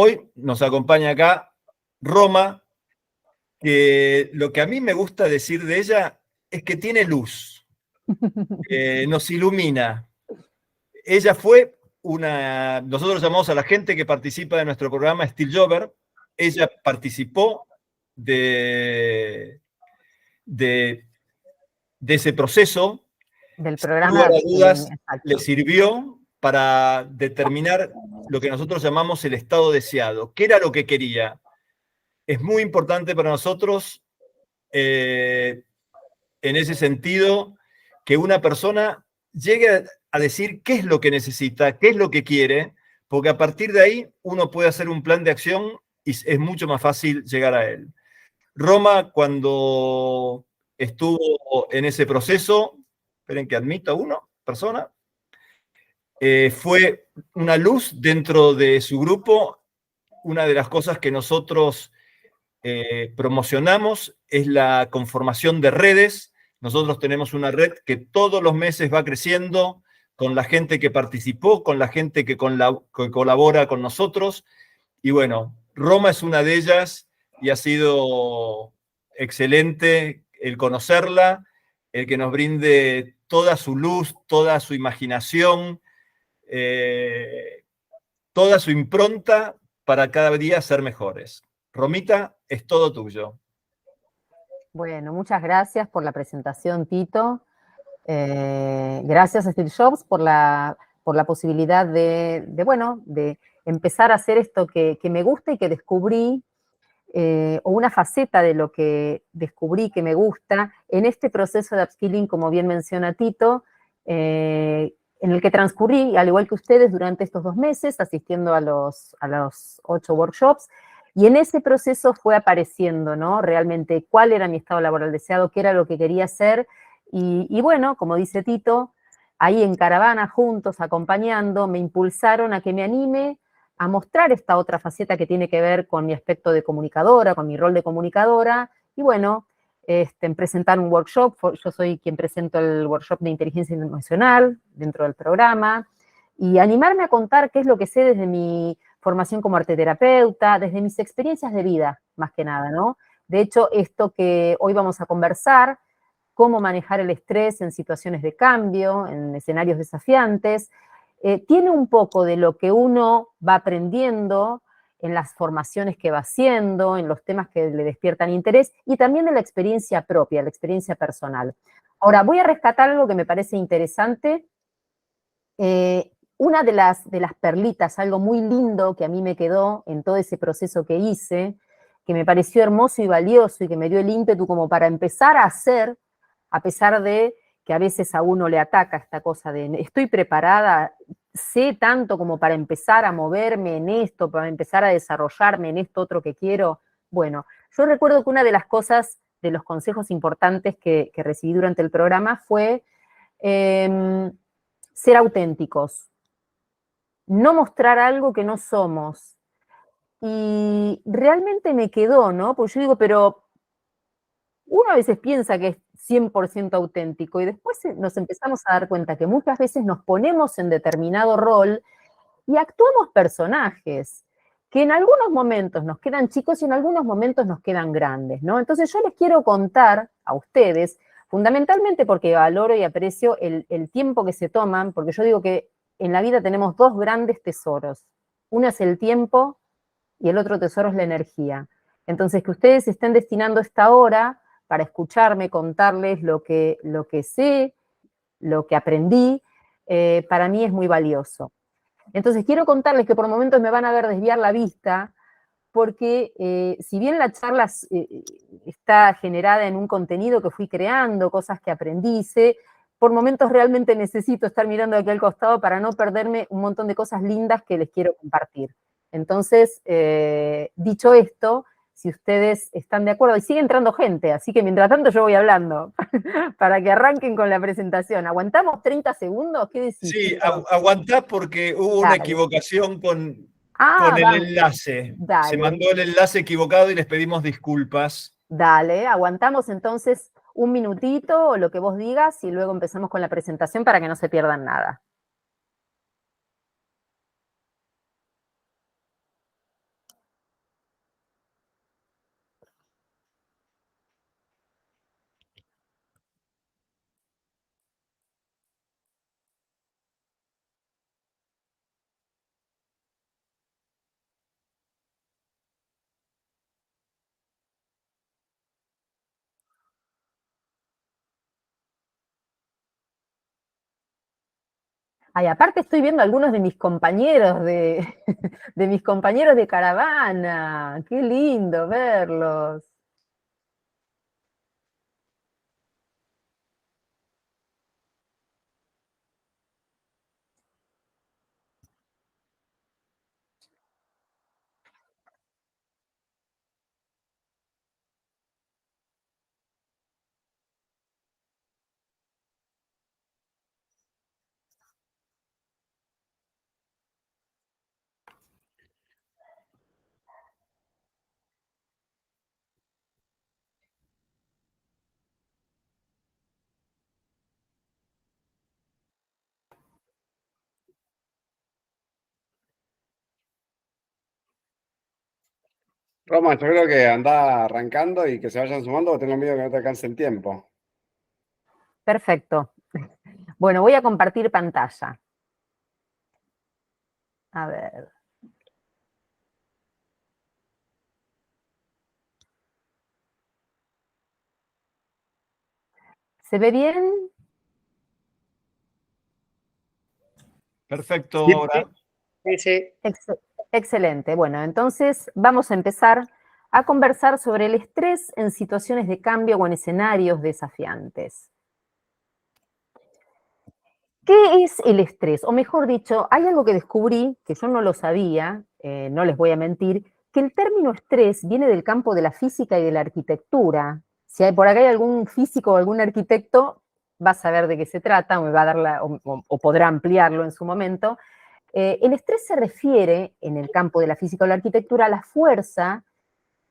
hoy nos acompaña acá Roma, que lo que a mí me gusta decir de ella es que tiene luz, nos ilumina. Ella fue nosotros llamamos a la gente que participa de nuestro programa Steel Jover. Ella participó de ese proceso. Del Sin programa lugar a dudas, exacto. le sirvió para determinar lo que nosotros llamamos el estado deseado. ¿Qué era lo que quería? Es muy importante para nosotros, en ese sentido, que una persona llegue a decir qué es lo que necesita, qué es lo que quiere, porque a partir de ahí uno puede hacer un plan de acción y es mucho más fácil llegar a él. Roma, cuando estuvo en ese proceso, esperen que admita persona, fue una luz dentro de su grupo. Una de las cosas que nosotros promocionamos es la conformación de redes. Nosotros tenemos una red que todos los meses va creciendo con la gente que participó, con la gente que colabora con nosotros. Y bueno, Roma es una de ellas y ha sido excelente el conocerla, el que nos brinde toda su luz, toda su imaginación, toda su impronta para cada día ser mejores. Romita, es todo tuyo. Bueno, muchas gracias por la presentación, Tito. Gracias a Steve Jobs por la posibilidad de empezar a hacer esto que me gusta y que descubrí, o una faceta de lo que descubrí que me gusta en este proceso de upskilling, como bien menciona Tito, en el que transcurrí, al igual que ustedes, durante estos 2 meses, asistiendo a los 8 workshops, y en ese proceso fue apareciendo, ¿no? Realmente cuál era mi estado laboral deseado, qué era lo que quería hacer, y bueno, como dice Tito, ahí en caravana, juntos, acompañando, me impulsaron a que me anime a mostrar esta otra faceta que tiene que ver con mi aspecto de comunicadora, con mi rol de comunicadora, y bueno, en presentar un workshop. Yo soy quien presento el workshop de inteligencia emocional dentro del programa, y animarme a contar qué es lo que sé desde mi formación como arteterapeuta, desde mis experiencias de vida, más que nada, ¿no? De hecho, esto que hoy vamos a conversar, cómo manejar el estrés en situaciones de cambio, en escenarios desafiantes, tiene un poco de lo que uno va aprendiendo en las formaciones que va haciendo, en los temas que le despiertan interés, y también de la experiencia propia, la experiencia personal. Ahora, voy a rescatar algo que me parece interesante. Una de las perlitas, algo muy lindo que a mí me quedó en todo ese proceso que hice, que me pareció hermoso y valioso y que me dio el ímpetu como para empezar a hacer, a pesar de que a veces a uno le ataca esta cosa de estoy preparada, sé tanto como para empezar a moverme en esto, para empezar a desarrollarme en esto otro que quiero. Bueno, yo recuerdo que una de las cosas, de los consejos importantes que recibí durante el programa fue ser auténticos, no mostrar algo que no somos. Y realmente me quedó, ¿no? Porque yo digo, pero uno a veces piensa que es 100% auténtico y después nos empezamos a dar cuenta que muchas veces nos ponemos en determinado rol y actuamos personajes que en algunos momentos nos quedan chicos y en algunos momentos nos quedan grandes, ¿no? Entonces yo les quiero contar a ustedes, fundamentalmente porque valoro y aprecio el tiempo que se toman, porque yo digo que en la vida tenemos 2 grandes tesoros. Uno es el tiempo y el otro tesoro es la energía. Entonces, que ustedes estén destinando esta hora para escucharme, contarles lo que sé, lo que aprendí, para mí es muy valioso. Entonces, quiero contarles que por momentos me van a ver desviar la vista, porque si bien la charla está generada en un contenido que fui creando, cosas que aprendí, por momentos realmente necesito estar mirando aquí al costado para no perderme un montón de cosas lindas que les quiero compartir. Entonces, dicho esto, si ustedes están de acuerdo, y sigue entrando gente, así que mientras tanto yo voy hablando, para que arranquen con la presentación. ¿Aguantamos 30 segundos? ¿Qué decís? Sí, aguantá porque hubo una equivocación con el enlace. Dale. Se mandó el enlace equivocado y les pedimos disculpas. Dale, aguantamos entonces un minutito o lo que vos digas y luego empezamos con la presentación para que no se pierdan nada. Ay, aparte estoy viendo algunos de mis compañeros de mis compañeros de caravana. Qué lindo verlos. Roma, yo creo que anda arrancando y que se vayan sumando, porque tengo miedo que no te alcance el tiempo. Perfecto. Bueno, voy a compartir pantalla. A ver. ¿Se ve bien? Perfecto, Sí, ahora. sí, sí. Excelente. Bueno, entonces vamos a empezar a conversar sobre el estrés en situaciones de cambio o en escenarios desafiantes. ¿Qué es el estrés? O mejor dicho, hay algo que descubrí, que yo no lo sabía, no les voy a mentir, que el término estrés viene del campo de la física y de la arquitectura. Si hay, por acá hay algún físico o algún arquitecto, va a saber de qué se trata, o, me va a dar o podrá ampliarlo en su momento. El estrés se refiere, en el campo de la física o la arquitectura, a la fuerza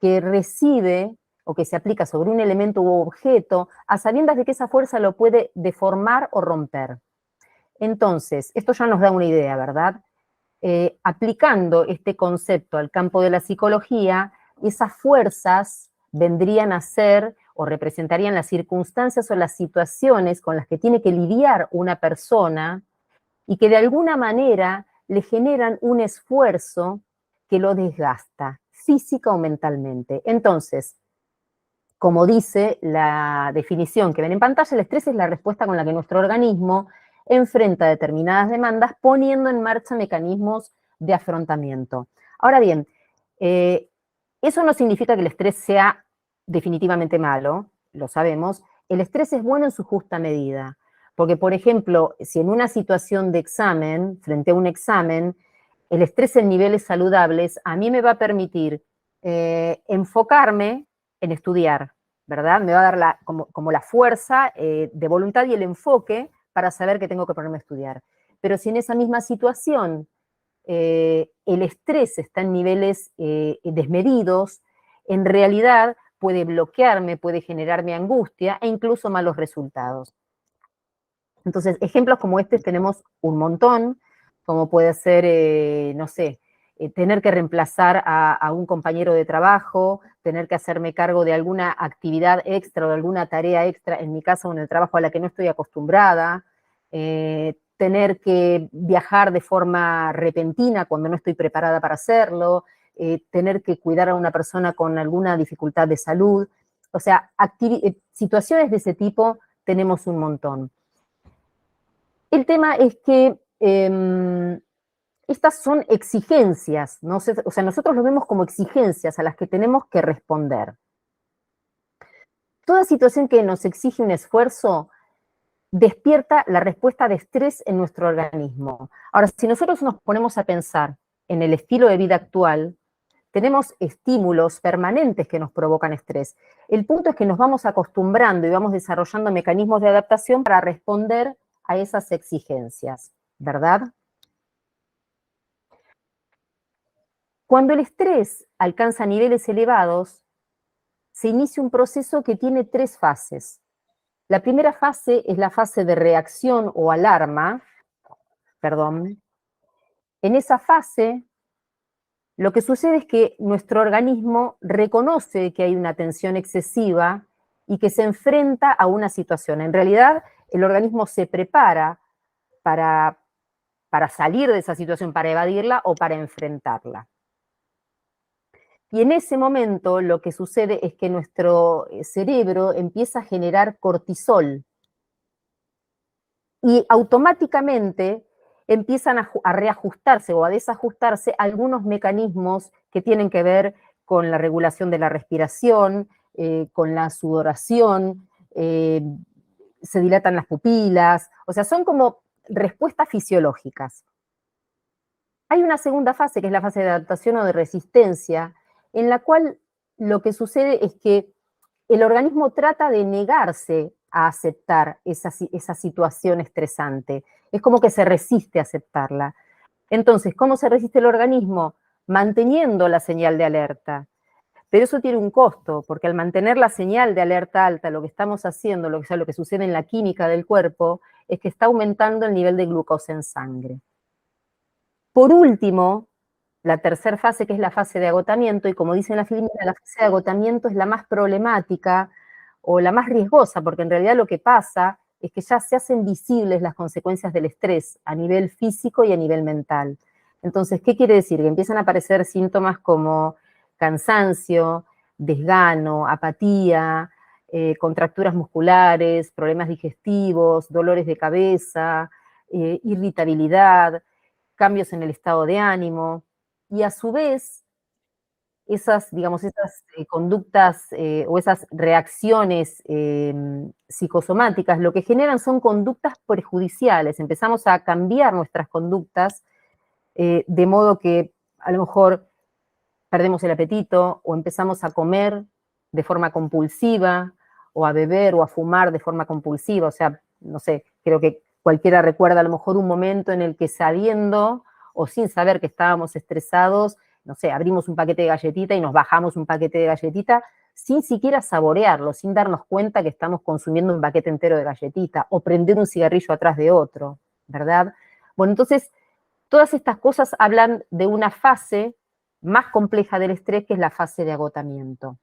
que recibe o que se aplica sobre un elemento u objeto, a sabiendas de que esa fuerza lo puede deformar o romper. Entonces, esto ya nos da una idea, ¿verdad? Aplicando este concepto al campo de la psicología, esas fuerzas vendrían a ser o representarían las circunstancias o las situaciones con las que tiene que lidiar una persona y que de alguna manera le generan un esfuerzo que lo desgasta, física o mentalmente. Entonces, como dice la definición que ven en pantalla, el estrés es la respuesta con la que nuestro organismo enfrenta determinadas demandas poniendo en marcha mecanismos de afrontamiento. Ahora bien, eso no significa que el estrés sea definitivamente malo, lo sabemos. El estrés es bueno en su justa medida, porque, por ejemplo, si en una situación de examen, frente a un examen, el estrés en niveles saludables a mí me va a permitir enfocarme en estudiar, ¿verdad? Me va a dar como la fuerza de voluntad y el enfoque para saber que tengo que ponerme a estudiar. Pero si en esa misma situación el estrés está en niveles desmedidos, en realidad puede bloquearme, puede generarme angustia e incluso malos resultados. Entonces, ejemplos como este tenemos un montón, como puede ser, no sé, tener que reemplazar a un compañero de trabajo, tener que hacerme cargo de alguna actividad extra o de alguna tarea extra, en mi caso en el trabajo a la que no estoy acostumbrada, tener que viajar de forma repentina cuando no estoy preparada para hacerlo, tener que cuidar a una persona con alguna dificultad de salud. O sea, situaciones de ese tipo tenemos un montón. El tema es que estas son exigencias, ¿no? O sea, nosotros lo vemos como exigencias a las que tenemos que responder. Toda situación que nos exige un esfuerzo despierta la respuesta de estrés en nuestro organismo. Ahora, si nosotros nos ponemos a pensar en el estilo de vida actual, tenemos estímulos permanentes que nos provocan estrés. El punto es que nos vamos acostumbrando y vamos desarrollando mecanismos de adaptación para responder a esas exigencias, ¿verdad? Cuando el estrés alcanza niveles elevados, se inicia un proceso que tiene tres fases. La primera fase es la fase de reacción o alarma, perdón. En esa fase, lo que sucede es que nuestro organismo reconoce que hay una tensión excesiva y que se enfrenta a una situación. En realidad, el organismo se prepara para, para salir de esa situación, para evadirla o para enfrentarla. Y en ese momento lo que sucede es que nuestro cerebro empieza a generar cortisol y automáticamente empiezan a reajustarse o a desajustarse algunos mecanismos que tienen que ver con la regulación de la respiración, con la sudoración, se dilatan las pupilas, o sea, son como respuestas fisiológicas. Hay una segunda fase, que es la fase de adaptación o de resistencia, en la cual lo que sucede es que el organismo trata de negarse a aceptar esa situación estresante. Es como que se resiste a aceptarla. Entonces, ¿cómo se resiste el organismo? Manteniendo la señal de alerta. Pero eso tiene un costo, porque al mantener la señal de alerta alta, lo que estamos haciendo, lo que sucede en la química del cuerpo, es que está aumentando el nivel de glucosa en sangre. Por último, la tercera fase, que es la fase de agotamiento, y como dice en la filmina, la fase de agotamiento es la más problemática o la más riesgosa, porque en realidad lo que pasa es que ya se hacen visibles las consecuencias del estrés a nivel físico y a nivel mental. Entonces, ¿qué quiere decir? Que empiezan a aparecer síntomas como cansancio, desgano, apatía, contracturas musculares, problemas digestivos, dolores de cabeza, irritabilidad, cambios en el estado de ánimo, y a su vez, esas conductas o esas reacciones psicosomáticas, lo que generan son conductas perjudiciales. Empezamos a cambiar nuestras conductas de modo que a lo mejor perdemos el apetito o empezamos a comer de forma compulsiva o a beber o a fumar de forma compulsiva. O sea, no sé, creo que cualquiera recuerda a lo mejor un momento en el que sabiendo o sin saber que estábamos estresados, no sé, abrimos un paquete de galletita y nos bajamos un paquete de galletita sin siquiera saborearlo, sin darnos cuenta que estamos consumiendo un paquete entero de galletita o prender un cigarrillo atrás de otro, ¿verdad? Bueno, entonces, todas estas cosas hablan de una fase más compleja del estrés, que es la fase de agotamiento.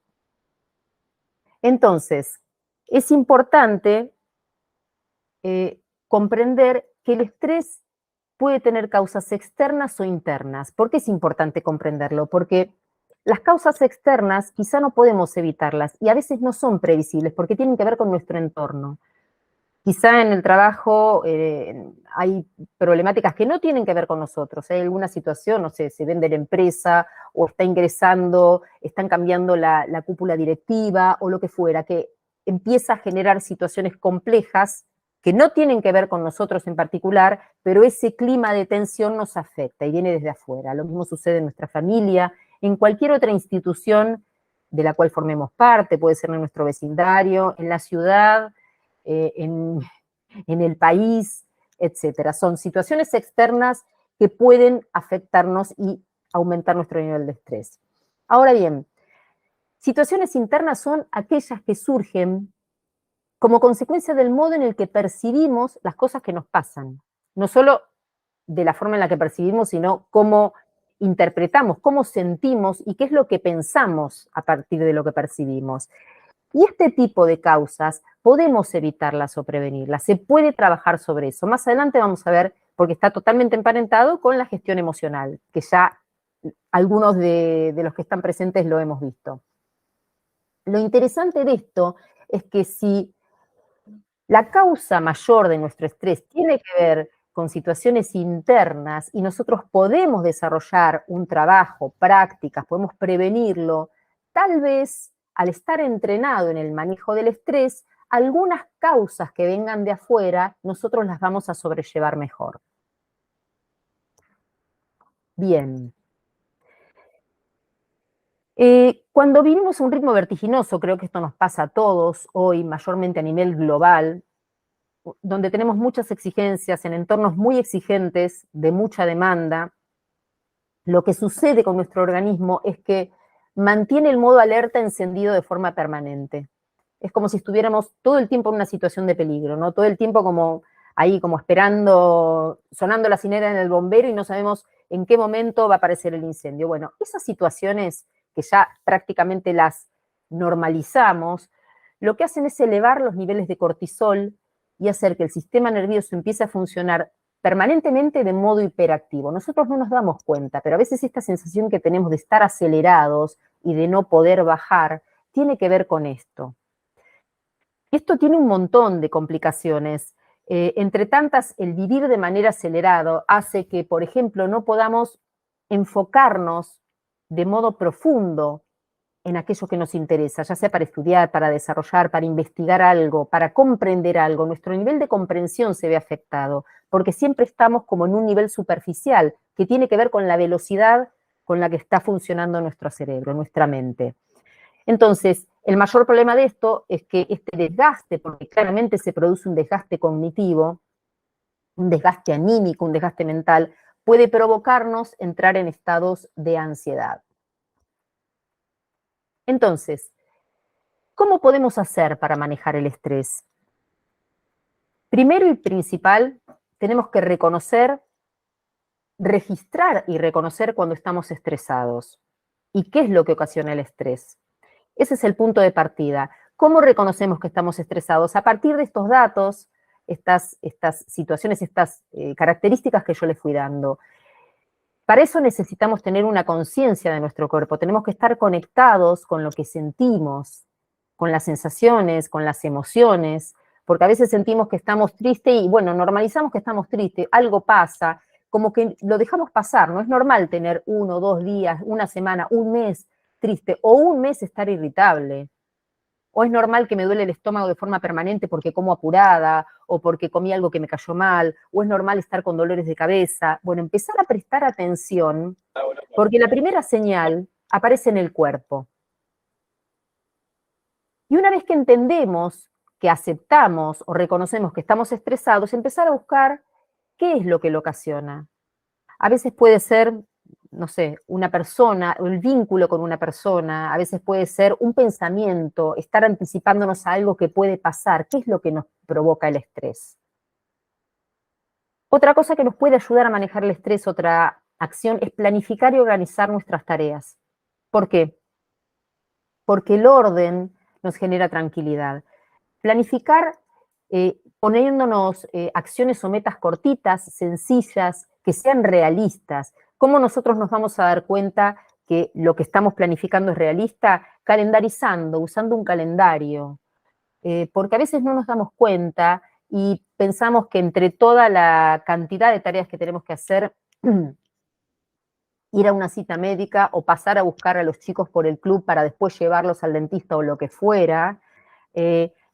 Entonces, es importante comprender que el estrés puede tener causas externas o internas. ¿Por qué es importante comprenderlo? Porque las causas externas quizá no podemos evitarlas y a veces no son previsibles porque tienen que ver con nuestro entorno. Quizá en el trabajo hay problemáticas que no tienen que ver con nosotros. Hay alguna situación, no sé, se vende la empresa o está ingresando, están cambiando la cúpula directiva o lo que fuera, que empieza a generar situaciones complejas que no tienen que ver con nosotros en particular, pero ese clima de tensión nos afecta y viene desde afuera. Lo mismo sucede en nuestra familia, en cualquier otra institución de la cual formemos parte, puede ser en nuestro vecindario, en la ciudad, en el país, etcétera. Son situaciones externas que pueden afectarnos y aumentar nuestro nivel de estrés. Ahora bien, situaciones internas son aquellas que surgen como consecuencia del modo en el que percibimos las cosas que nos pasan. No solo de la forma en la que percibimos, sino cómo interpretamos, cómo sentimos y qué es lo que pensamos a partir de lo que percibimos. Y este tipo de causas podemos evitarlas o prevenirlas, se puede trabajar sobre eso. Más adelante vamos a ver, porque está totalmente emparentado con la gestión emocional, que ya algunos de los que están presentes lo hemos visto. Lo interesante de esto es que si la causa mayor de nuestro estrés tiene que ver con situaciones internas y nosotros podemos desarrollar un trabajo, prácticas, podemos prevenirlo, tal vez al estar entrenado en el manejo del estrés, algunas causas que vengan de afuera, nosotros las vamos a sobrellevar mejor. Bien. Cuando vivimos a un ritmo vertiginoso, creo que esto nos pasa a todos hoy, mayormente a nivel global, donde tenemos muchas exigencias, en entornos muy exigentes, de mucha demanda, lo que sucede con nuestro organismo es que mantiene el modo alerta encendido de forma permanente. Es como si estuviéramos todo el tiempo en una situación de peligro, ¿no? Todo el tiempo como ahí, como esperando, sonando la sirena en el bombero y no sabemos en qué momento va a aparecer el incendio. Bueno, esas situaciones que ya prácticamente las normalizamos, lo que hacen es elevar los niveles de cortisol y hacer que el sistema nervioso empiece a funcionar permanentemente de modo hiperactivo. Nosotros no nos damos cuenta, pero a veces esta sensación que tenemos de estar acelerados y de no poder bajar tiene que ver con esto. Esto tiene un montón de complicaciones Entre tantas, el vivir de manera acelerada hace que, por ejemplo, no podamos enfocarnos de modo profundo en aquello que nos interesa, ya sea para estudiar, para desarrollar, para investigar algo, para comprender algo. Nuestro nivel de comprensión se ve afectado, porque siempre estamos como en un nivel superficial, que tiene que ver con la velocidad con la que está funcionando nuestro cerebro, nuestra mente. Entonces, el mayor problema de esto es que este desgaste, porque claramente se produce un desgaste cognitivo, un desgaste anímico, un desgaste mental, puede provocarnos entrar en estados de ansiedad. Entonces, ¿cómo podemos hacer para manejar el estrés? Primero y principal, tenemos que registrar y reconocer cuando estamos estresados. ¿Y qué es lo que ocasiona el estrés? Ese es el punto de partida. ¿Cómo reconocemos que estamos estresados? A partir de estos datos, estas situaciones, estas características que yo les fui dando. Para eso necesitamos tener una conciencia de nuestro cuerpo. Tenemos que estar conectados con lo que sentimos, con las sensaciones, con las emociones, porque a veces sentimos que estamos tristes y, bueno, normalizamos que estamos tristes, algo pasa, como que lo dejamos pasar. No es normal tener 1, 2 días, una semana, un mes triste o un mes estar irritable. O es normal que me duele el estómago de forma permanente porque como apurada o porque comí algo que me cayó mal, o es normal estar con dolores de cabeza. Bueno, empezar a prestar atención porque la primera señal aparece en el cuerpo. Y una vez que entendemos, que aceptamos o reconocemos que estamos estresados, empezar a buscar qué es lo que lo ocasiona. A veces puede ser, no sé, una persona, o el vínculo con una persona, a veces puede ser un pensamiento, estar anticipándonos a algo que puede pasar. ¿Qué es lo que nos provoca el estrés? Otra cosa que nos puede ayudar a manejar el estrés, otra acción, es planificar y organizar nuestras tareas. ¿Por qué? Porque el orden nos genera tranquilidad. Planificar poniéndonos acciones o metas cortitas, sencillas, que sean realistas. ¿Cómo nosotros nos vamos a dar cuenta que lo que estamos planificando es realista? Calendarizando, usando un calendario. Porque a veces no nos damos cuenta y pensamos que entre toda la cantidad de tareas que tenemos que hacer, ir a una cita médica o pasar a buscar a los chicos por el club para después llevarlos al dentista o lo que fuera,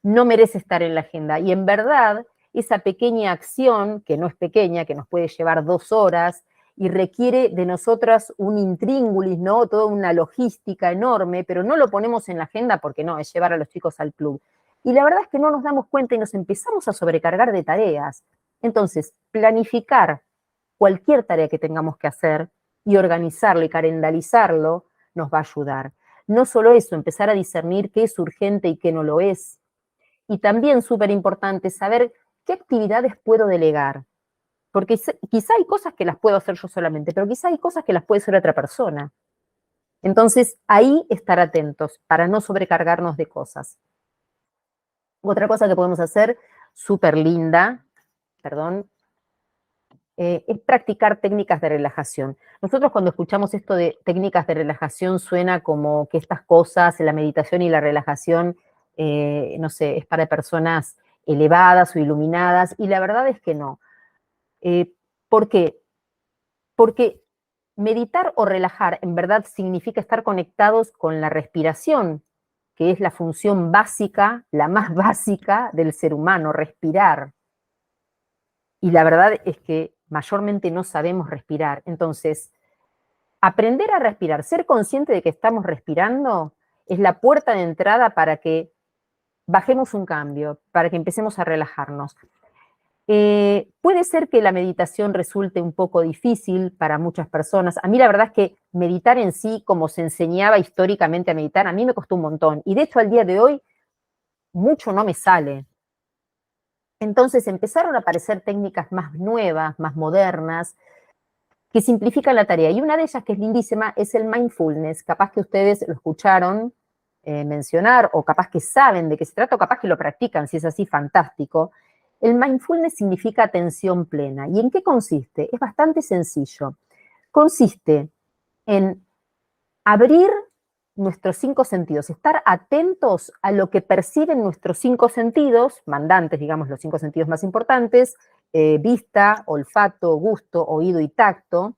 no merece estar en la agenda. Y en verdad, esa pequeña acción, que no es pequeña, que nos puede llevar 2 horas y requiere de nosotras un intríngulis, ¿no? Toda una logística enorme, pero no lo ponemos en la agenda porque no, es llevar a los chicos al club. Y la verdad es que no nos damos cuenta y nos empezamos a sobrecargar de tareas. Entonces, planificar cualquier tarea que tengamos que hacer y organizarlo y calendarizarlo nos va a ayudar. No solo eso, empezar a discernir qué es urgente y qué no lo es. Y también súper importante saber qué actividades puedo delegar. Porque quizá hay cosas que las puedo hacer yo solamente, pero quizá hay cosas que las puede hacer otra persona. Entonces, ahí estar atentos para no sobrecargarnos de cosas. Otra cosa que podemos hacer, súper linda, es practicar técnicas de relajación. Nosotros cuando escuchamos esto de técnicas de relajación suena como que estas cosas, la meditación y la relajación, no sé, es para personas elevadas o iluminadas, y la verdad es que no. ¿Por qué? Porque meditar o relajar en verdad significa estar conectados con la respiración, que es la función básica, la más básica del ser humano, respirar. Y la verdad es que mayormente no sabemos respirar. Entonces, aprender a respirar, ser consciente de que estamos respirando, es la puerta de entrada para que bajemos un cambio, para que empecemos a relajarnos. Puede ser que la meditación resulte un poco difícil para muchas personas. A mí la verdad es que meditar en sí, como se enseñaba históricamente a meditar, a mí me costó un montón. Y de hecho al día de hoy, mucho no me sale. Entonces empezaron a aparecer técnicas más nuevas, más modernas, que simplifican la tarea. Y una de ellas, que es lindísima, es el mindfulness. Capaz que ustedes lo escucharon mencionar, o capaz que saben de qué se trata, o capaz que lo practican, si es así, fantástico. El mindfulness significa atención plena. ¿Y en qué consiste? Es bastante sencillo. Consiste en abrir nuestros 5 sentidos, estar atentos a lo que perciben nuestros 5 sentidos, mandantes, digamos, los 5 sentidos más importantes, vista, olfato, gusto, oído y tacto,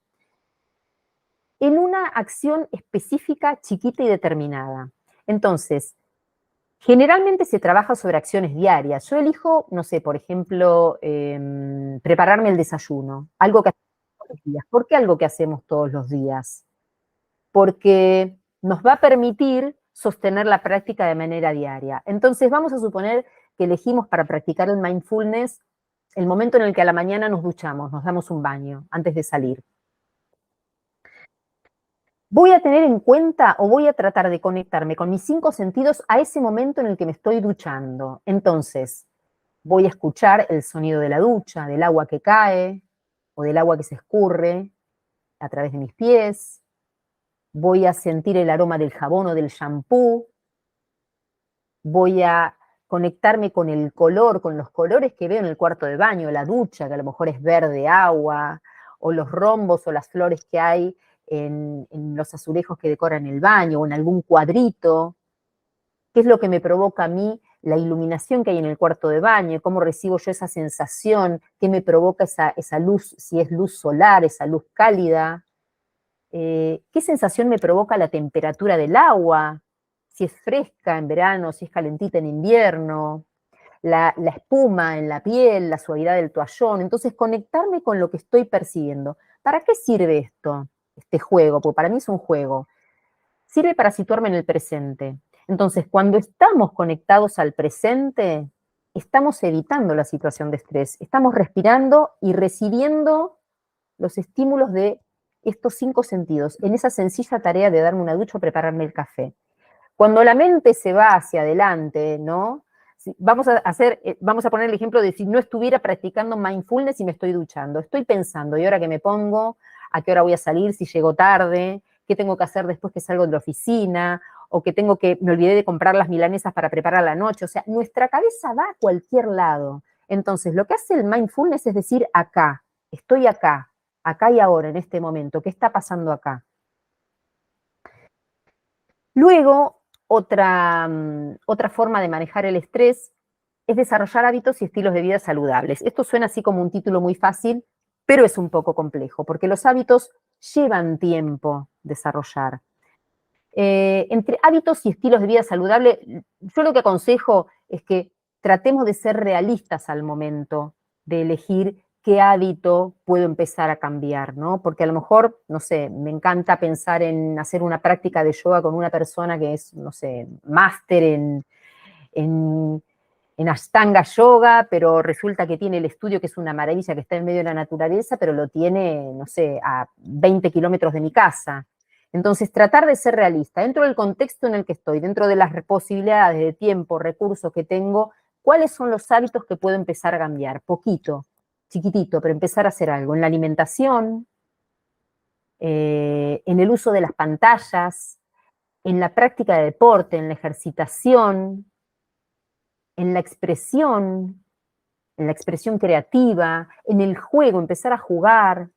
en una acción específica, chiquita y determinada. Entonces, generalmente se trabaja sobre acciones diarias. Yo elijo, no sé, por ejemplo, prepararme el desayuno, algo que hacemos todos los días. ¿Por qué algo que hacemos todos los días? Porque nos va a permitir sostener la práctica de manera diaria. Entonces, vamos a suponer que elegimos para practicar el mindfulness el momento en el que a la mañana nos duchamos, nos damos un baño antes de salir. Voy a tener en cuenta o voy a tratar de conectarme con mis 5 sentidos a ese momento en el que me estoy duchando. Entonces, voy a escuchar el sonido de la ducha, del agua que cae o del agua que se escurre a través de mis pies. Voy a sentir el aroma del jabón o del shampoo. Voy a conectarme con el color, con los colores que veo en el cuarto de baño, la ducha, que a lo mejor es verde agua, o los rombos o las flores que hay en los azulejos que decoran el baño o en algún cuadrito. ¿Qué es lo que me provoca a mí la iluminación que hay en el cuarto de baño? ¿Cómo recibo yo esa sensación? ¿Qué me provoca esa luz, si es luz solar, esa luz cálida? ¿Qué sensación me provoca la temperatura del agua? Si es fresca en verano, si es calentita en invierno. La espuma en la piel, la suavidad del toallón. Entonces, conectarme con lo que estoy percibiendo. ¿Para qué sirve esto? Este juego, porque para mí es un juego. Sirve para situarme en el presente. Entonces, cuando estamos conectados al presente, estamos evitando la situación de estrés. Estamos respirando y recibiendo los estímulos de estos 5 sentidos, en esa sencilla tarea de darme una ducha o prepararme el café. Cuando la mente se va hacia adelante, ¿no? Vamos a poner el ejemplo de si no estuviera practicando mindfulness y me estoy duchando. Estoy pensando, ¿y ahora qué me pongo? ¿A qué hora voy a salir? Si llego tarde, ¿qué tengo que hacer después que salgo de la oficina? O que me olvidé de comprar las milanesas para preparar la noche. O sea, nuestra cabeza va a cualquier lado. Entonces, lo que hace el mindfulness es decir, acá, estoy acá y ahora, en este momento, ¿qué está pasando acá? Luego, otra forma de manejar el estrés es desarrollar hábitos y estilos de vida saludables. Esto suena así como un título muy fácil, pero es un poco complejo, porque los hábitos llevan tiempo desarrollar. Entre hábitos y estilos de vida saludable, yo lo que aconsejo es que tratemos de ser realistas al momento de elegir qué hábito puedo empezar a cambiar, ¿no? Porque a lo mejor, no sé, me encanta pensar en hacer una práctica de yoga con una persona que es, no sé, máster en Ashtanga Yoga, pero resulta que tiene el estudio que es una maravilla, que está en medio de la naturaleza, pero lo tiene, no sé, a 20 kilómetros de mi casa. Entonces, tratar de ser realista, dentro del contexto en el que estoy, dentro de las posibilidades de tiempo, recursos que tengo, ¿cuáles son los hábitos que puedo empezar a cambiar? Poquito, chiquitito, pero empezar a hacer algo. En la alimentación, en el uso de las pantallas, en la práctica de deporte, en la ejercitación, en la expresión creativa, en el juego, empezar a jugar,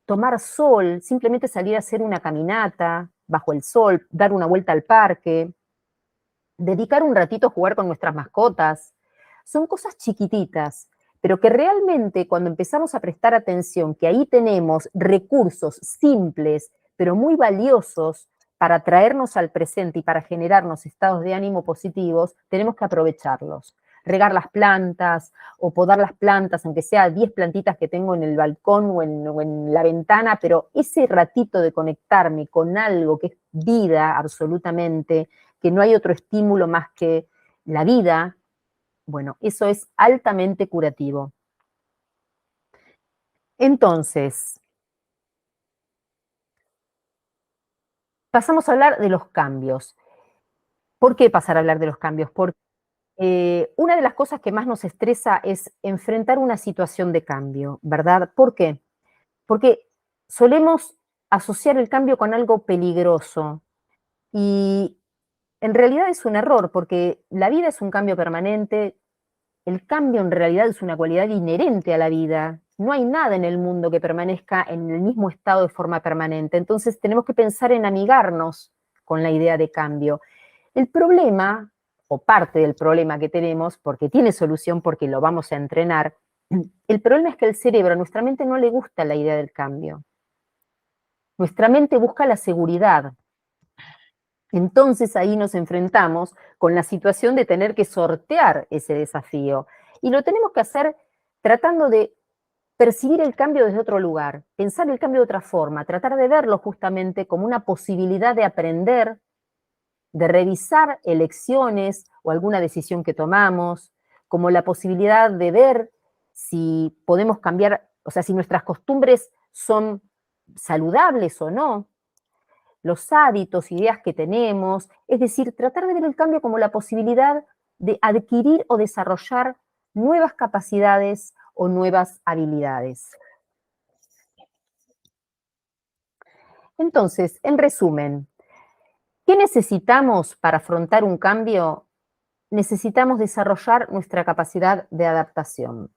tomar sol, simplemente salir a hacer una caminata bajo el sol, dar una vuelta al parque, dedicar un ratito a jugar con nuestras mascotas. Son cosas chiquititas, pero que realmente cuando empezamos a prestar atención, que ahí tenemos recursos simples, pero muy valiosos para traernos al presente y para generarnos estados de ánimo positivos, tenemos que aprovecharlos. Regar las plantas o podar las plantas, aunque sea 10 plantitas que tengo en el balcón o en la ventana, pero ese ratito de conectarme con algo que es vida absolutamente, que no hay otro estímulo más que la vida, bueno, eso es altamente curativo. Entonces, pasamos a hablar de los cambios. ¿Por qué pasar a hablar de los cambios? Porque una de las cosas que más nos estresa es enfrentar una situación de cambio, ¿verdad? ¿Por qué? Porque solemos asociar el cambio con algo peligroso y en realidad es un error porque la vida es un cambio permanente, el cambio en realidad es una cualidad inherente a la vida. No hay nada en el mundo que permanezca en el mismo estado de forma permanente. Entonces tenemos que pensar en amigarnos con la idea de cambio. El problema, o parte del problema que tenemos, porque tiene solución, porque lo vamos a entrenar, el problema es que el cerebro, a nuestra mente no le gusta la idea del cambio. Nuestra mente busca la seguridad. Entonces ahí nos enfrentamos con la situación de tener que sortear ese desafío. Y lo tenemos que hacer tratando de percibir el cambio desde otro lugar, pensar el cambio de otra forma, tratar de verlo justamente como una posibilidad de aprender, de revisar elecciones o alguna decisión que tomamos, como la posibilidad de ver si podemos cambiar, o sea, si nuestras costumbres son saludables o no, los hábitos, ideas que tenemos, es decir, tratar de ver el cambio como la posibilidad de adquirir o desarrollar nuevas capacidades o nuevas habilidades. Entonces, en resumen, ¿qué necesitamos para afrontar un cambio? Necesitamos desarrollar nuestra capacidad de adaptación.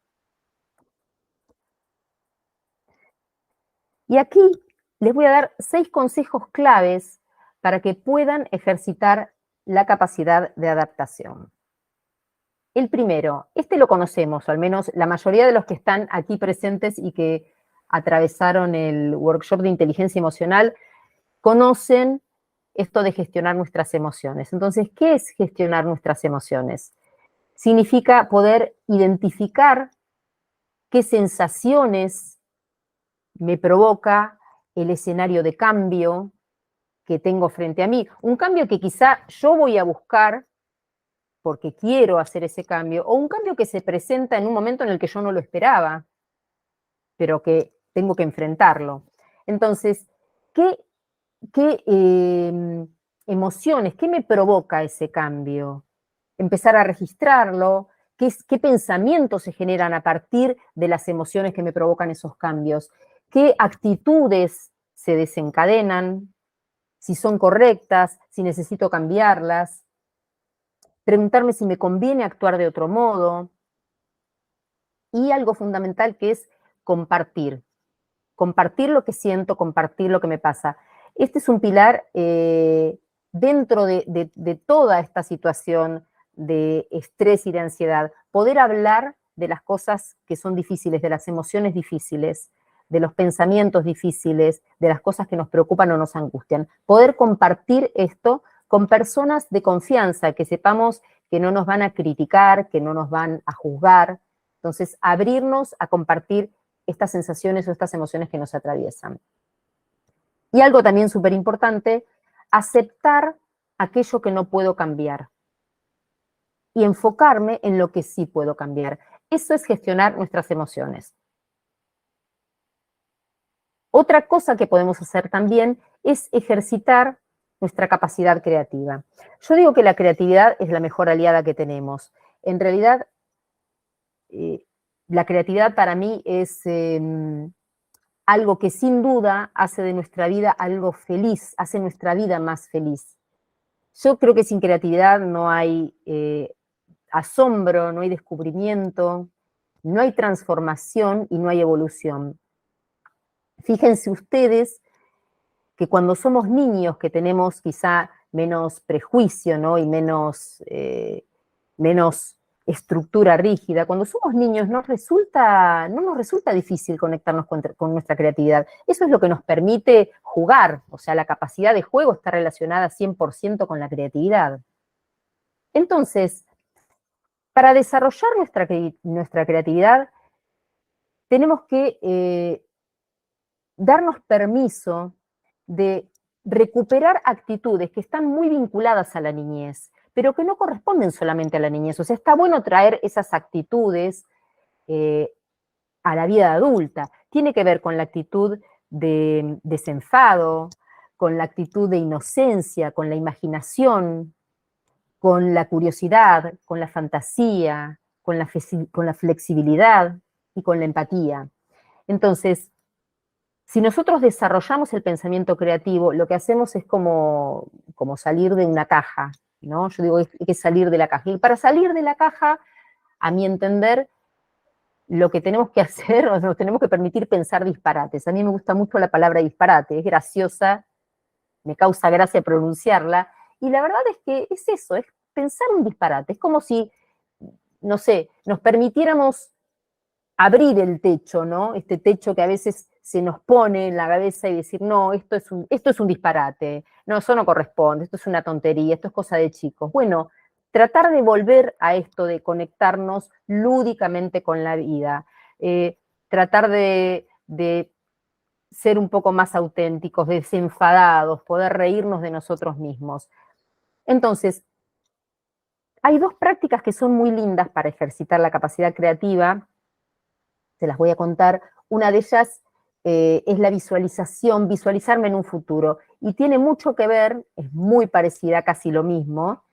Y aquí les voy a dar 6 consejos claves para que puedan ejercitar la capacidad de adaptación. El primero, este lo conocemos, o al menos la mayoría de los que están aquí presentes y que atravesaron el workshop de inteligencia emocional, conocen esto de gestionar nuestras emociones. Entonces, ¿qué es gestionar nuestras emociones? Significa poder identificar qué sensaciones me provoca el escenario de cambio que tengo frente a mí. Un cambio que quizá yo voy a buscar porque quiero hacer ese cambio, o un cambio que se presenta en un momento en el que yo no lo esperaba, pero que tengo que enfrentarlo. Entonces, ¿qué emociones, qué me provoca ese cambio? Empezar a registrarlo, qué pensamientos se generan a partir de las emociones que me provocan esos cambios, qué actitudes se desencadenan, si son correctas, si necesito cambiarlas, preguntarme si me conviene actuar de otro modo, y algo fundamental que es compartir lo que siento, compartir lo que me pasa. Este es un pilar dentro de toda esta situación de estrés y de ansiedad, poder hablar de las cosas que son difíciles, de las emociones difíciles, de los pensamientos difíciles, de las cosas que nos preocupan o nos angustian. Poder compartir esto con personas de confianza, que sepamos que no nos van a criticar, que no nos van a juzgar. Entonces, abrirnos a compartir estas sensaciones o estas emociones que nos atraviesan. Y algo también súper importante, aceptar aquello que no puedo cambiar y enfocarme en lo que sí puedo cambiar. Eso es gestionar nuestras emociones. Otra cosa que podemos hacer también es ejercitar nuestra capacidad creativa. Yo digo que la creatividad es la mejor aliada que tenemos. En realidad, la creatividad para mí es algo que sin duda hace de nuestra vida algo feliz, hace nuestra vida más feliz. Yo creo que sin creatividad no hay asombro, no hay descubrimiento, no hay transformación y no hay evolución. Fíjense ustedes que cuando somos niños, que tenemos quizá menos prejuicio, ¿no? Y menos estructura rígida, cuando somos niños no nos resulta difícil conectarnos con nuestra creatividad. Eso es lo que nos permite jugar, o sea, la capacidad de juego está relacionada 100% con la creatividad. Entonces, para desarrollar nuestra creatividad, tenemos que darnos permiso de recuperar actitudes que están muy vinculadas a la niñez, pero que no corresponden solamente a la niñez. O sea, está bueno traer esas actitudes a la vida adulta. Tiene que ver con la actitud de desenfado, con la actitud de inocencia, con la imaginación, con la curiosidad, con la fantasía, con la flexibilidad y con la empatía. Entonces, si nosotros desarrollamos el pensamiento creativo, lo que hacemos es como salir de una caja, ¿no? Yo digo, hay que salir de la caja. Y para salir de la caja, a mi entender, lo que tenemos que hacer, o nos tenemos que permitir pensar disparates. A mí me gusta mucho la palabra disparate, es graciosa, me causa gracia pronunciarla, y la verdad es que es eso, es pensar un disparate, es como si, no sé, nos permitiéramos abrir el techo, ¿no? Este techo que a veces se nos pone en la cabeza y decir, no, esto es un disparate, no, eso no corresponde, esto es una tontería, esto es cosa de chicos. Bueno, tratar de volver a esto de conectarnos lúdicamente con la vida, tratar de ser un poco más auténticos, desenfadados, poder reírnos de nosotros mismos. Entonces, hay dos prácticas que son muy lindas para ejercitar la capacidad creativa, se las voy a contar. Una de ellas es la visualización, visualizarme en un futuro, y tiene mucho que ver, es muy parecida, casi lo mismo,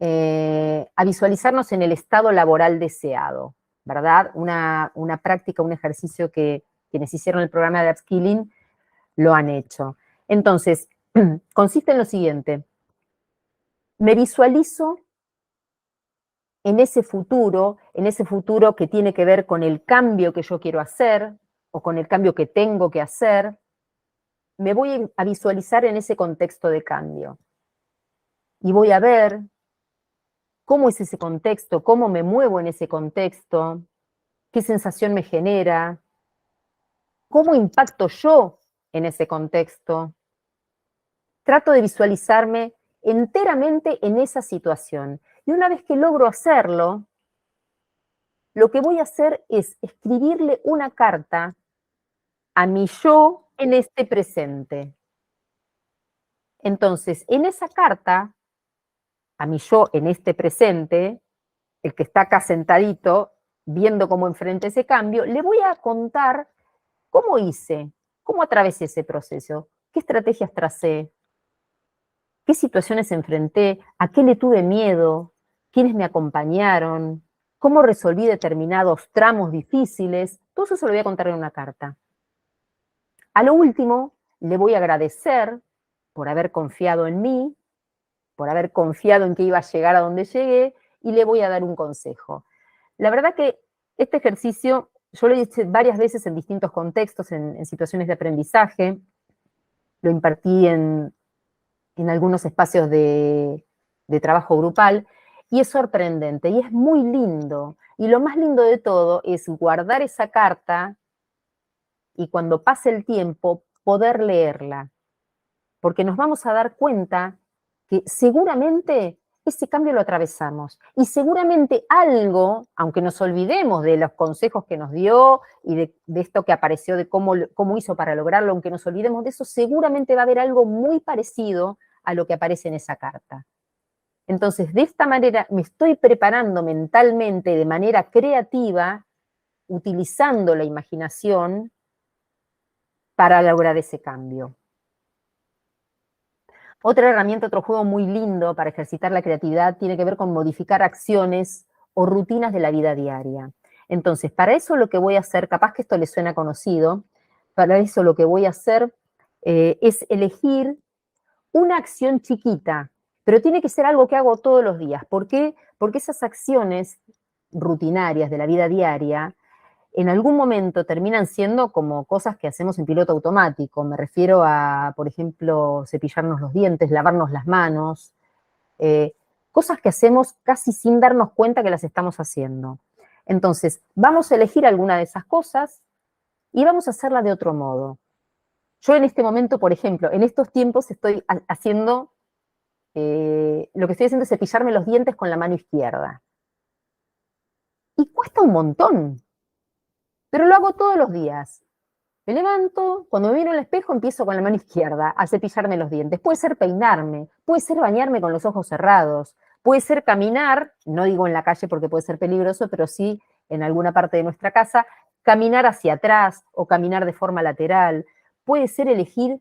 a visualizarnos en el estado laboral deseado, ¿verdad? Una práctica, un ejercicio que quienes hicieron el programa de upskilling lo han hecho. Entonces, consiste en lo siguiente: me visualizo en ese futuro que tiene que ver con el cambio que yo quiero hacer o con el cambio que tengo que hacer, me voy a visualizar en ese contexto de cambio. Y voy a ver cómo es ese contexto, cómo me muevo en ese contexto, qué sensación me genera, cómo impacto yo en ese contexto. Trato de visualizarme enteramente en esa situación. Y una vez que logro hacerlo, lo que voy a hacer es escribirle una carta a mi yo en este presente. Entonces, en esa carta, a mi yo en este presente, el que está acá sentadito, viendo cómo enfrente ese cambio, le voy a contar cómo hice, cómo atravesé ese proceso, qué estrategias tracé, qué situaciones enfrenté, a qué le tuve miedo, quiénes me acompañaron, cómo resolví determinados tramos difíciles. Todo eso se lo voy a contar en una carta. A lo último, le voy a agradecer por haber confiado en mí, por haber confiado en que iba a llegar a donde llegué, y le voy a dar un consejo. La verdad que este ejercicio yo lo hice varias veces en distintos contextos, en situaciones de aprendizaje, lo impartí en algunos espacios de trabajo grupal, y es sorprendente, y es muy lindo. Y lo más lindo de todo es guardar esa carta y cuando pase el tiempo poder leerla, porque nos vamos a dar cuenta que seguramente ese cambio lo atravesamos y seguramente algo, aunque nos olvidemos de los consejos que nos dio y de esto que apareció, de cómo hizo para lograrlo, aunque nos olvidemos de eso, seguramente va a haber algo muy parecido a lo que aparece en esa carta. Entonces, de esta manera me estoy preparando mentalmente de manera creativa, utilizando la imaginación para lograr ese cambio. Otra herramienta, otro juego muy lindo para ejercitar la creatividad tiene que ver con modificar acciones o rutinas de la vida diaria. Entonces, para eso lo que voy a hacer, capaz que esto les suena conocido, para eso lo que voy a hacer es elegir una acción chiquita, pero tiene que ser algo que hago todos los días. ¿Por qué? Porque esas acciones rutinarias de la vida diaria en algún momento terminan siendo como cosas que hacemos en piloto automático. Me refiero a, por ejemplo, cepillarnos los dientes, lavarnos las manos, cosas que hacemos casi sin darnos cuenta que las estamos haciendo. Entonces, vamos a elegir alguna de esas cosas y vamos a hacerla de otro modo. Yo en este momento, por ejemplo, en estos tiempos estoy haciendo, lo que estoy haciendo es cepillarme los dientes con la mano izquierda. Y cuesta un montón, pero lo hago todos los días. Me levanto, cuando me miro al espejo empiezo con la mano izquierda a cepillarme los dientes. Puede ser peinarme, puede ser bañarme con los ojos cerrados, puede ser caminar, no digo en la calle porque puede ser peligroso, pero sí en alguna parte de nuestra casa, caminar hacia atrás o caminar de forma lateral. Puede ser elegir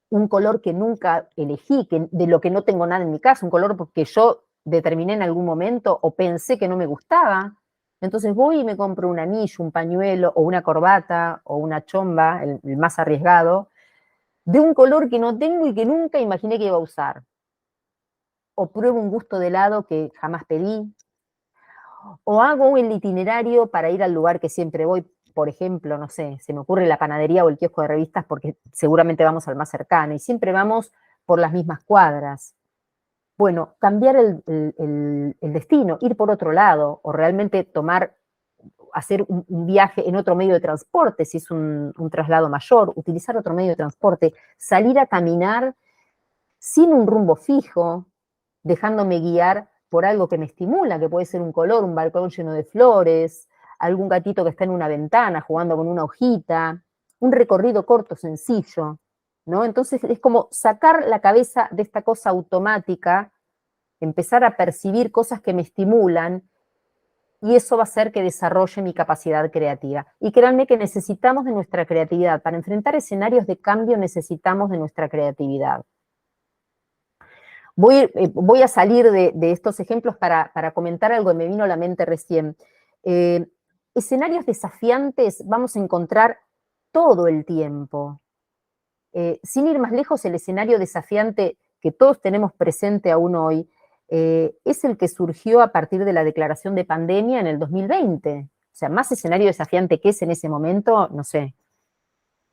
un color que nunca elegí, de lo que no tengo nada en mi casa, un color que yo determiné en algún momento o pensé que no me gustaba. Entonces voy y me compro un anillo, un pañuelo o una corbata o una chomba, el más arriesgado, de un color que no tengo y que nunca imaginé que iba a usar. O pruebo un gusto de helado que jamás pedí. O hago el itinerario para ir al lugar que siempre voy. por ejemplo, no sé, se me ocurre la panadería o el kiosco de revistas porque seguramente vamos al más cercano y siempre vamos por las mismas cuadras. Bueno, cambiar el destino, ir por otro lado o realmente hacer un viaje en otro medio de transporte, si es un traslado mayor, utilizar otro medio de transporte, salir a caminar sin un rumbo fijo, dejándome guiar por algo que me estimula, que puede ser un color, un balcón lleno de flores, algún gatito que está en una ventana jugando con una hojita, un recorrido corto, sencillo, ¿no? Entonces es como sacar la cabeza de esta cosa automática, empezar a percibir cosas que me estimulan y eso va a hacer que desarrolle mi capacidad creativa. Y créanme que necesitamos de nuestra creatividad. Para enfrentar escenarios de cambio necesitamos de nuestra creatividad. Voy a salir de estos ejemplos para comentar algo que me vino a la mente recién. Escenarios desafiantes vamos a encontrar todo el tiempo. Sin ir más lejos, el escenario desafiante que todos tenemos presente aún hoy es el que surgió a partir de la declaración de pandemia en el 2020. O sea, más escenario desafiante que ese en ese momento, no sé.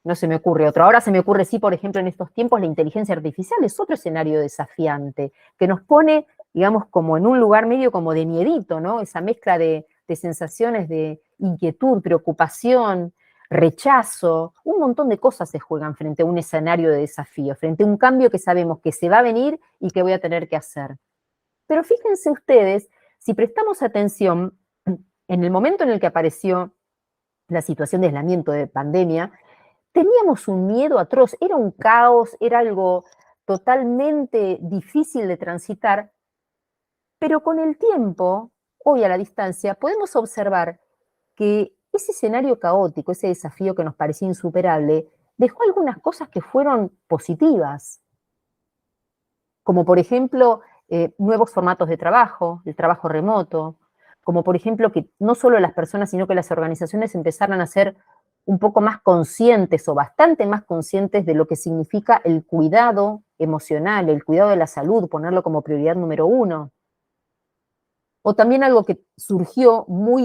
No se me ocurre otro. Ahora se me ocurre, sí, por ejemplo, en estos tiempos la inteligencia artificial es otro escenario desafiante, que nos pone, digamos, como en un lugar medio como de miedito, ¿no? Esa mezcla de sensaciones de inquietud, preocupación, rechazo, un montón de cosas se juegan frente a un escenario de desafío, frente a un cambio que sabemos que se va a venir y que voy a tener que hacer. Pero fíjense ustedes, si prestamos atención, en el momento en el que apareció la situación de aislamiento de pandemia, teníamos un miedo atroz, era un caos, era algo totalmente difícil de transitar, pero con el tiempo, hoy a la distancia, podemos observar que ese escenario caótico, ese desafío que nos parecía insuperable, dejó algunas cosas que fueron positivas, como por ejemplo nuevos formatos de trabajo, el trabajo remoto, como por ejemplo que no solo las personas, sino que las organizaciones empezaran a ser un poco más conscientes o bastante más conscientes de lo que significa el cuidado emocional, el cuidado de la salud, ponerlo como prioridad número 1. O también algo que surgió muy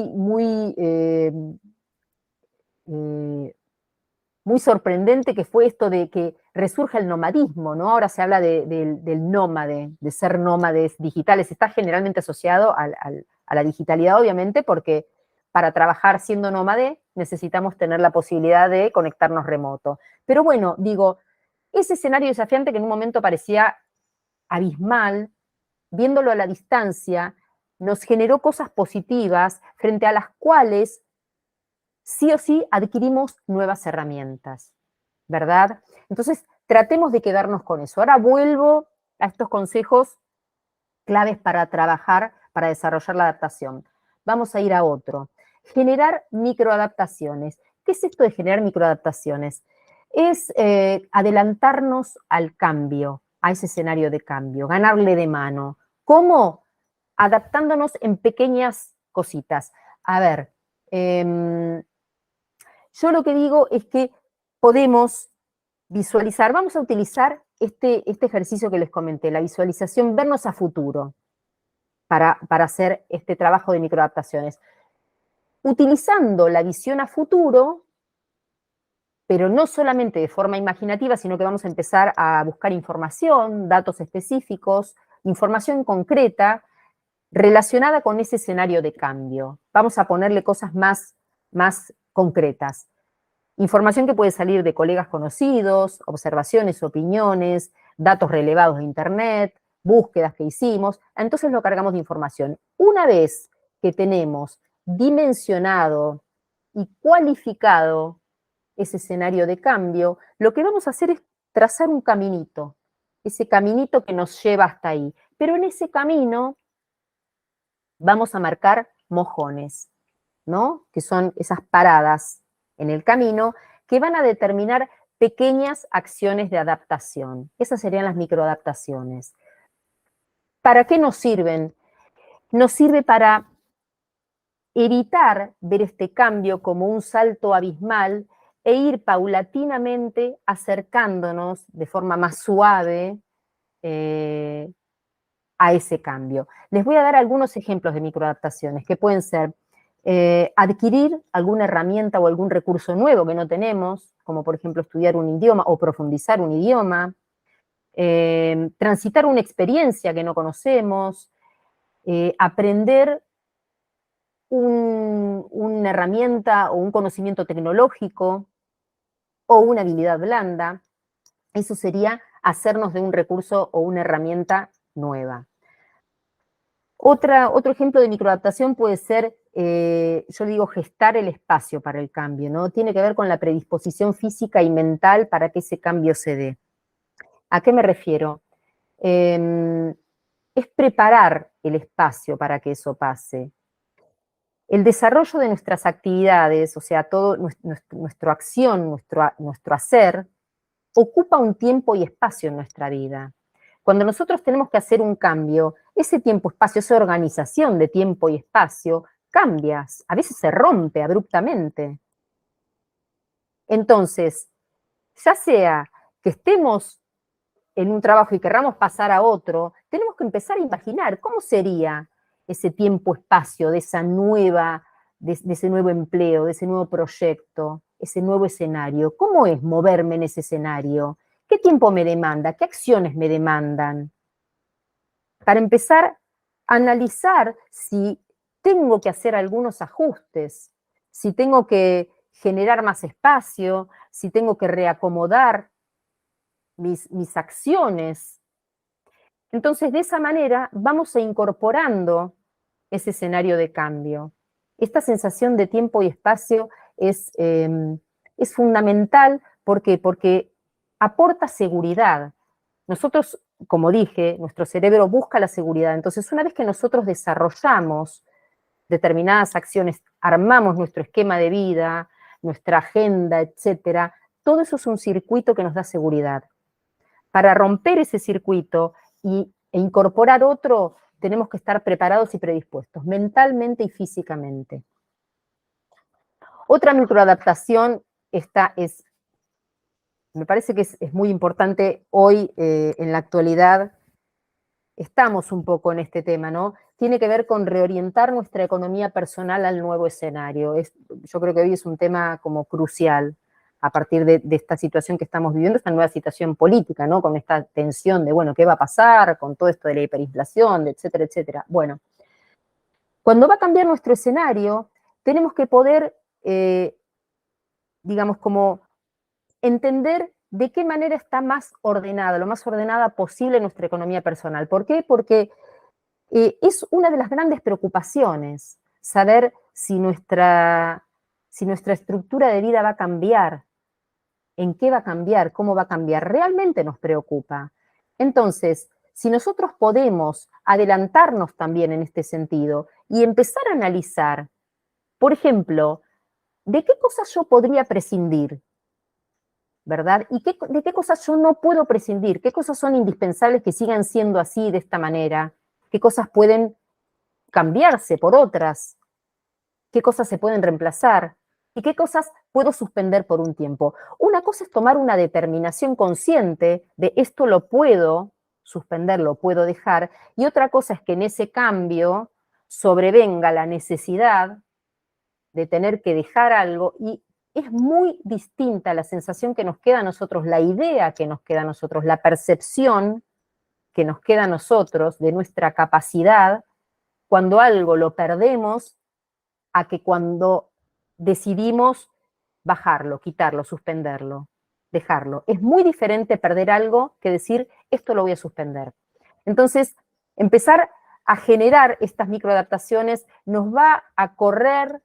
sorprendente, que fue esto de que resurja el nomadismo, ¿no? Ahora se habla del nómade, de ser nómades digitales. Está generalmente asociado a la digitalidad, obviamente, porque para trabajar siendo nómade necesitamos tener la posibilidad de conectarnos remoto. Pero bueno, digo, ese escenario desafiante que en un momento parecía abismal, viéndolo a la distancia, nos generó cosas positivas frente a las cuales sí o sí adquirimos nuevas herramientas, ¿verdad? Entonces, tratemos de quedarnos con eso. Ahora vuelvo a estos consejos claves para trabajar, para desarrollar la adaptación. Vamos a ir a otro. Generar microadaptaciones. ¿Qué es esto de generar microadaptaciones? Es adelantarnos al cambio, a ese escenario de cambio, ganarle de mano. ¿Cómo? Adaptándonos en pequeñas cositas. A ver, yo lo que digo es que podemos visualizar, vamos a utilizar este ejercicio que les comenté, la visualización, vernos a futuro para hacer este trabajo de microadaptaciones. Utilizando la visión a futuro, pero no solamente de forma imaginativa, sino que vamos a empezar a buscar información, datos específicos, información concreta relacionada con ese escenario de cambio. Vamos a ponerle cosas más concretas. Información que puede salir de colegas conocidos, observaciones, opiniones, datos relevados de Internet, búsquedas que hicimos. Entonces lo cargamos de información. Una vez que tenemos dimensionado y cualificado ese escenario de cambio, lo que vamos a hacer es trazar un caminito, ese caminito que nos lleva hasta ahí. Pero en ese camino vamos a marcar mojones, ¿no? Que son esas paradas en el camino que van a determinar pequeñas acciones de adaptación. Esas serían las microadaptaciones. ¿Para qué nos sirven? Nos sirve para evitar ver este cambio como un salto abismal e ir paulatinamente acercándonos de forma más suave a ese cambio. Les voy a dar algunos ejemplos de microadaptaciones que pueden ser adquirir alguna herramienta o algún recurso nuevo que no tenemos, como por ejemplo estudiar un idioma o profundizar un idioma, transitar una experiencia que no conocemos, aprender una herramienta o un conocimiento tecnológico o una habilidad blanda. Eso sería hacernos de un recurso o una herramienta nueva. Otro ejemplo de microadaptación puede ser, yo digo, gestar el espacio para el cambio, ¿no? Tiene que ver con la predisposición física y mental para que ese cambio se dé. ¿A qué me refiero? Es preparar el espacio para que eso pase. El desarrollo de nuestras actividades, o sea, todo nuestra acción, nuestro hacer, ocupa un tiempo y espacio en nuestra vida. Cuando nosotros tenemos que hacer un cambio, ese tiempo-espacio, esa organización de tiempo y espacio, cambia, a veces se rompe abruptamente. Entonces, ya sea que estemos en un trabajo y querramos pasar a otro, tenemos que empezar a imaginar cómo sería ese tiempo-espacio de ese nuevo empleo, de ese nuevo proyecto, ese nuevo escenario. ¿Cómo es moverme en ese escenario? ¿Qué tiempo me demanda? ¿Qué acciones me demandan? Para empezar a analizar si tengo que hacer algunos ajustes, si tengo que generar más espacio, si tengo que reacomodar mis acciones. Entonces, de esa manera vamos incorporando ese escenario de cambio. Esta sensación de tiempo y espacio es fundamental. ¿Por qué? Porque aporta seguridad. Nosotros, como dije, nuestro cerebro busca la seguridad. Entonces, una vez que nosotros desarrollamos determinadas acciones, armamos nuestro esquema de vida, nuestra agenda, etcétera, todo eso es un circuito que nos da seguridad. Para romper ese circuito e incorporar otro, tenemos que estar preparados y predispuestos, mentalmente y físicamente. Otra microadaptación, me parece que es muy importante hoy, en la actualidad, estamos un poco en este tema, ¿no? Tiene que ver con reorientar nuestra economía personal al nuevo escenario. Yo creo que hoy es un tema como crucial a partir de esta situación que estamos viviendo, esta nueva situación política, ¿no? Con esta tensión de, bueno, ¿qué va a pasar? Con todo esto de la hiperinflación, etcétera, etcétera. Bueno, cuando va a cambiar nuestro escenario, tenemos que poder, digamos, como entender de qué manera está más ordenada, lo más ordenada posible nuestra economía personal. ¿Por qué? Porque es una de las grandes preocupaciones, saber si nuestra estructura de vida va a cambiar, en qué va a cambiar, cómo va a cambiar, realmente nos preocupa. Entonces, si nosotros podemos adelantarnos también en este sentido y empezar a analizar, por ejemplo, ¿de qué cosas yo podría prescindir? ¿Verdad? ¿Y de qué cosas yo no puedo prescindir? ¿Qué cosas son indispensables que sigan siendo así, de esta manera? ¿Qué cosas pueden cambiarse por otras? ¿Qué cosas se pueden reemplazar? ¿Y qué cosas puedo suspender por un tiempo? Una cosa es tomar una determinación consciente de esto lo puedo suspender, lo puedo dejar, y otra cosa es que en ese cambio sobrevenga la necesidad de tener que dejar algo, y es muy distinta la sensación que nos queda a nosotros, la idea que nos queda a nosotros, la percepción que nos queda a nosotros de nuestra capacidad cuando algo lo perdemos a que cuando decidimos bajarlo, quitarlo, suspenderlo, dejarlo. Es muy diferente perder algo que decir, esto lo voy a suspender. Entonces, empezar a generar estas microadaptaciones nos va a correr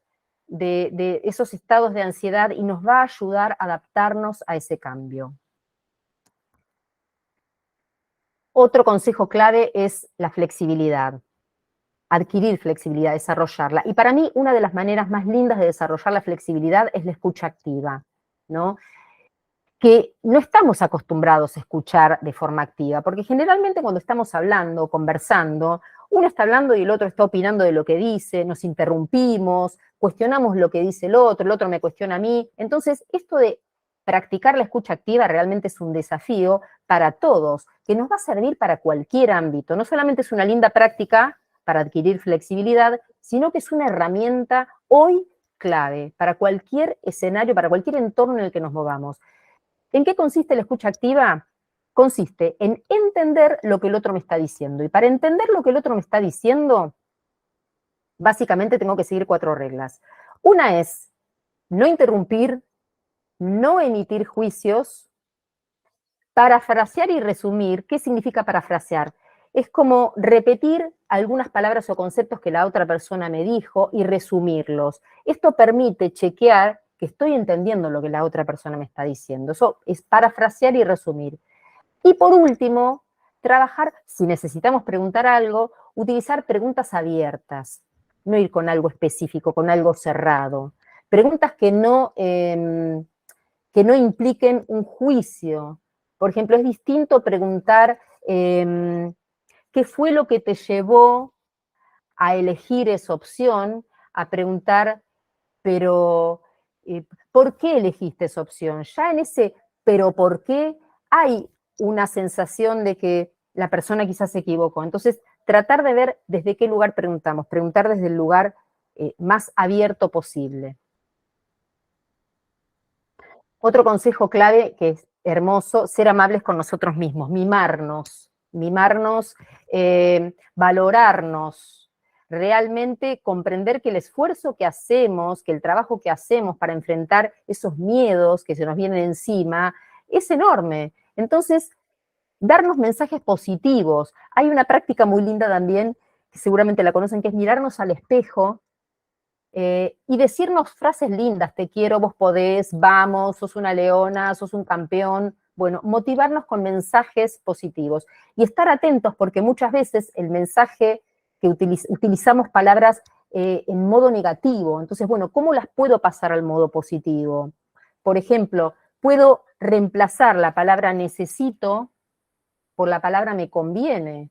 de esos estados de ansiedad y nos va a ayudar a adaptarnos a ese cambio. Otro consejo clave es la flexibilidad. Adquirir flexibilidad, desarrollarla. Y para mí, una de las maneras más lindas de desarrollar la flexibilidad es la escucha activa, ¿no? Que no estamos acostumbrados a escuchar de forma activa, porque generalmente cuando estamos hablando, conversando, uno está hablando y el otro está opinando de lo que dice, nos interrumpimos, cuestionamos lo que dice el otro me cuestiona a mí. Entonces, esto de practicar la escucha activa realmente es un desafío para todos, que nos va a servir para cualquier ámbito. No solamente es una linda práctica para adquirir flexibilidad, sino que es una herramienta hoy clave para cualquier escenario, para cualquier entorno en el que nos movamos. ¿En qué consiste la escucha activa? Consiste en entender lo que el otro me está diciendo. Y para entender lo que el otro me está diciendo, básicamente tengo que seguir 4 reglas. Una es no interrumpir, no emitir juicios, parafrasear y resumir. ¿Qué significa parafrasear? Es como repetir algunas palabras o conceptos que la otra persona me dijo y resumirlos. Esto permite chequear que estoy entendiendo lo que la otra persona me está diciendo. Eso es parafrasear y resumir. Y por último, trabajar, si necesitamos preguntar algo, utilizar preguntas abiertas, no ir con algo específico, con algo cerrado. Preguntas que no impliquen un juicio. Por ejemplo, es distinto preguntar qué fue lo que te llevó a elegir esa opción, a preguntar, pero ¿por qué elegiste esa opción? Ya en ese pero ¿por qué? Hay una sensación de que la persona quizás se equivocó. Entonces, tratar de ver desde qué lugar preguntamos, preguntar desde el lugar más abierto posible. Otro consejo clave que es hermoso, ser amables con nosotros mismos, mimarnos, valorarnos, realmente comprender que el esfuerzo que hacemos, que el trabajo que hacemos para enfrentar esos miedos que se nos vienen encima, es enorme. Entonces, darnos mensajes positivos. Hay una práctica muy linda también, que seguramente la conocen, que es mirarnos al espejo y decirnos frases lindas, te quiero, vos podés, vamos, sos una leona, sos un campeón. Bueno, motivarnos con mensajes positivos y estar atentos porque muchas veces el mensaje que utilizamos palabras en modo negativo. Entonces, bueno, ¿cómo las puedo pasar al modo positivo? Por ejemplo, puedo reemplazar la palabra necesito por la palabra me conviene.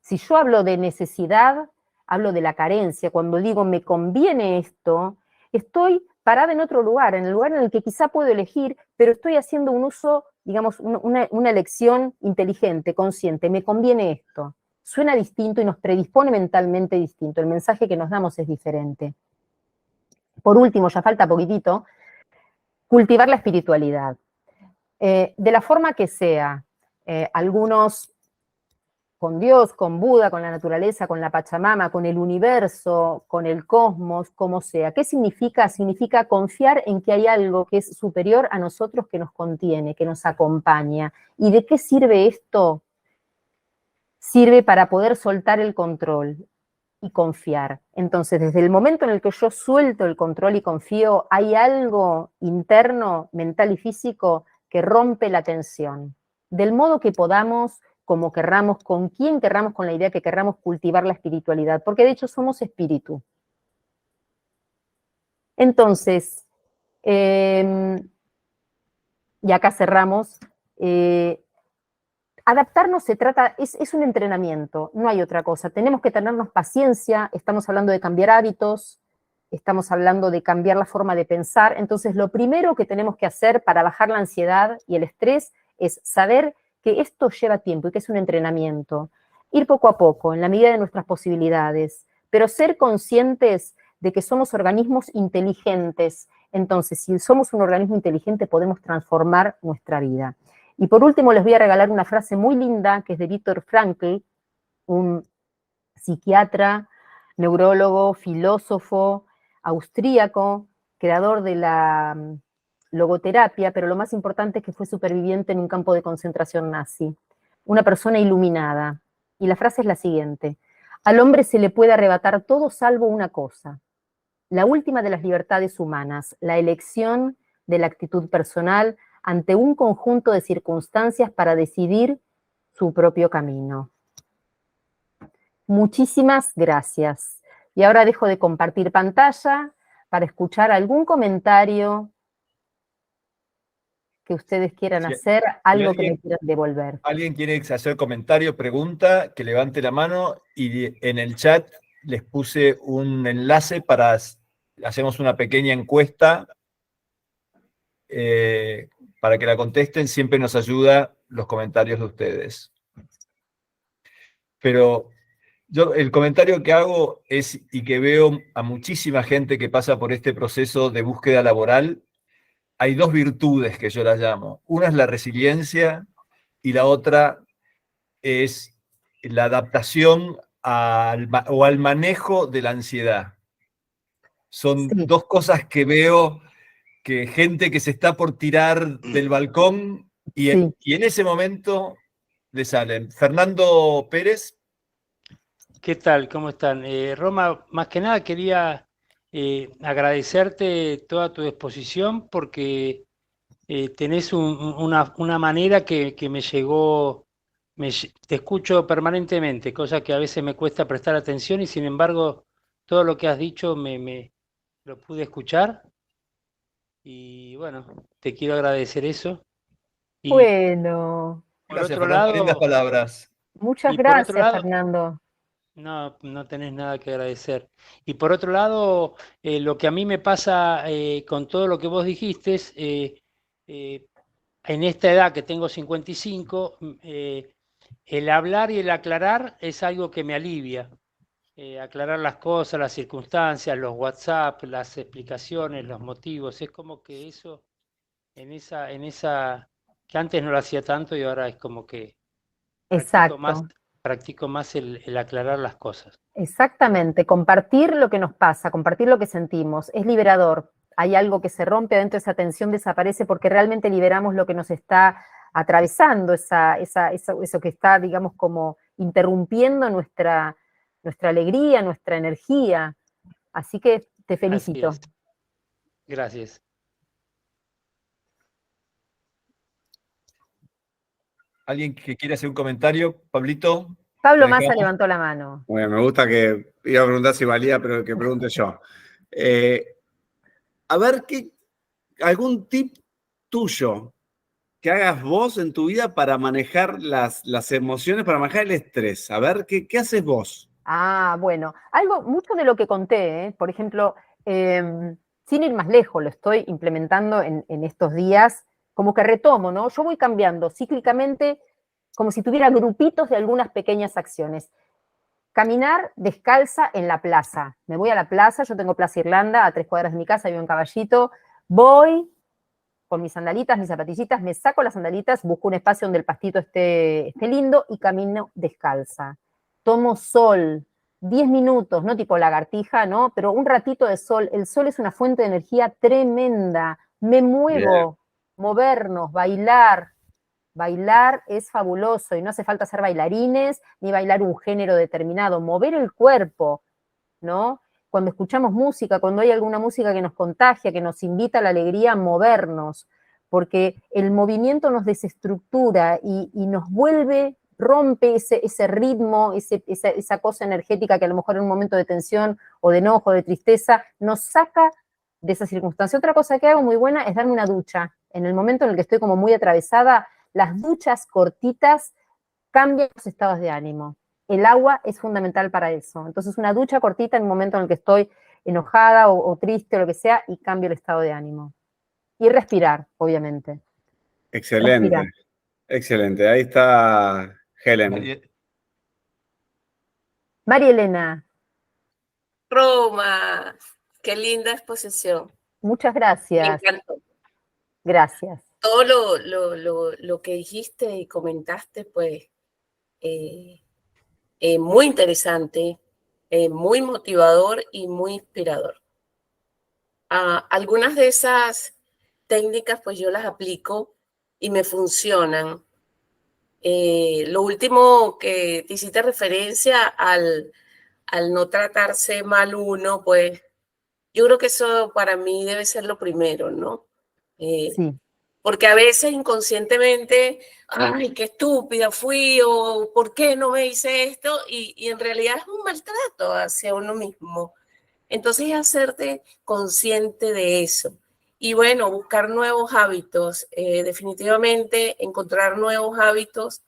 Si yo hablo de necesidad, hablo de la carencia. Cuando digo me conviene esto, estoy parada en otro lugar, en el lugar en el que quizá puedo elegir, pero estoy haciendo un uso, digamos, una elección inteligente, consciente. Me conviene esto. Suena distinto y nos predispone mentalmente distinto. El mensaje que nos damos es diferente. Por último, ya falta poquitito, cultivar la espiritualidad. De la forma que sea, algunos con Dios, con Buda, con la naturaleza, con la Pachamama, con el universo, con el cosmos, como sea. ¿Qué significa? Significa confiar en que hay algo que es superior a nosotros, que nos contiene, que nos acompaña. ¿Y de qué sirve esto? Sirve para poder soltar el control y confiar. Entonces, desde el momento en el que yo suelto el control y confío, hay algo interno, mental y físico, que rompe la tensión. Del modo que podamos, como querramos, con quien querramos, con la idea que querramos cultivar la espiritualidad, porque de hecho somos espíritu. Entonces, y acá cerramos, adaptarnos se trata, es un entrenamiento, no hay otra cosa. Tenemos que tenernos paciencia, estamos hablando de cambiar hábitos, estamos hablando de cambiar la forma de pensar. Entonces, lo primero que tenemos que hacer para bajar la ansiedad y el estrés es saber que esto lleva tiempo y que es un entrenamiento. Ir poco a poco, en la medida de nuestras posibilidades, pero ser conscientes de que somos organismos inteligentes. Entonces, si somos un organismo inteligente, podemos transformar nuestra vida. Y por último, les voy a regalar una frase muy linda, que es de Viktor Frankl, un psiquiatra, neurólogo, filósofo, austríaco, creador de la logoterapia, pero lo más importante es que fue superviviente en un campo de concentración nazi. Una persona iluminada. Y la frase es la siguiente: al hombre se le puede arrebatar todo salvo una cosa, la última de las libertades humanas, la elección de la actitud personal ante un conjunto de circunstancias para decidir su propio camino. Muchísimas gracias. Y ahora dejo de compartir pantalla para escuchar algún comentario que ustedes quieran hacer, algo que me quieran devolver. ¿Alguien quiere hacer comentario, pregunta? Que levante la mano y en el chat les puse un enlace para hacemos una pequeña encuesta para que la contesten. Siempre nos ayuda los comentarios de ustedes. Pero Yo el comentario que hago es, y que veo a muchísima gente que pasa por este proceso de búsqueda laboral, hay dos virtudes que yo las llamo. Una es la resiliencia y la otra es la adaptación al manejo de la ansiedad. Son Sí, dos cosas que veo que gente que se está por tirar del balcón sí. y en ese momento le salen. Fernando Pérez. ¿Qué tal? ¿Cómo están? Roma, más que nada quería agradecerte toda tu exposición porque tenés una manera que me llegó, te escucho permanentemente, cosa que a veces me cuesta prestar atención y sin embargo todo lo que has dicho me lo pude escuchar y bueno, te quiero agradecer eso. Y Bueno, por Gracias, otro Fernando. Lindas lado, palabras. muchas y por otro gracias, lado, Fernando. no, no tenés nada que agradecer. Y por otro lado, lo que a mí me pasa con todo lo que vos dijiste, eh, en esta edad que tengo 55, el hablar y el aclarar es algo que me alivia. Aclarar las cosas, las circunstancias, los WhatsApp, las explicaciones, los motivos, es como que eso, que antes no lo hacía tanto y ahora es como que practico más, Exacto, practico más el aclarar las cosas. exactamente. Compartir lo que nos pasa, compartir lo que sentimos, es liberador. Hay algo que se rompe adentro, esa tensión desaparece porque realmente liberamos lo que nos está atravesando, eso que está, digamos, como interrumpiendo nuestra alegría, nuestra energía. Así que te Así felicito. es. Gracias. ¿Alguien que quiere hacer un comentario? Pablito, te Pablo Massa dejamos. levantó la mano. Bueno, me gusta que iba a preguntar si valía, pero que pregunte yo. A ver, algún tip tuyo que hagas vos en tu vida para manejar las emociones, para manejar el estrés. A ver, ¿qué haces vos? Ah, bueno, mucho de lo que conté, por ejemplo, sin ir más lejos, lo estoy implementando en estos días, como que retomo, ¿no? Yo voy cambiando cíclicamente, como si tuviera grupitos de algunas pequeñas acciones. Caminar descalza en la plaza. Me voy a la plaza, yo tengo Plaza Irlanda, a 3 cuadras de mi casa, vivo en Caballito, voy con mis sandalitas, mis zapatillitas, me saco las sandalitas, busco un espacio donde el pastito esté lindo y camino descalza. Tomo sol, 10 minutos, no tipo lagartija, ¿no? Pero un ratito de sol. El sol es una fuente de energía tremenda. Me muevo, movernos, bailar. Bailar es fabuloso y no hace falta ser bailarines ni bailar un género determinado. Mover el cuerpo, ¿no? Cuando escuchamos música, cuando hay alguna música que nos contagia, que nos invita a la alegría, movernos, porque el movimiento nos desestructura y nos vuelve, rompe ese ritmo, esa cosa energética que a lo mejor en un momento de tensión o de enojo, de tristeza, nos saca de esa circunstancia. Otra cosa que hago muy buena es darme una ducha. En el momento en el que estoy como muy atravesada, las duchas cortitas cambian los estados de ánimo. El agua es fundamental para eso. Entonces, una ducha cortita en el momento en el que estoy enojada o triste o lo que sea y cambio el estado de ánimo. Y respirar, obviamente. Excelente, Respirar. excelente. Ahí está Helen. María Elena, Roma, qué linda exposición. muchas Me gracias. encantó. Gracias. Todo lo que dijiste y comentaste, pues, muy interesante, muy motivador y muy inspirador. Algunas de esas técnicas, pues yo las aplico y me funcionan. Lo último que te hiciste referencia al no tratarse mal uno, pues yo creo que eso para mí debe ser lo primero, ¿no? Sí. Porque a veces inconscientemente, ay, qué estúpida fui, o por qué no me hice esto, y en realidad es un maltrato hacia uno mismo. Entonces, hacerte consciente de eso. Y bueno, buscar nuevos hábitos, definitivamente encontrar nuevos hábitos,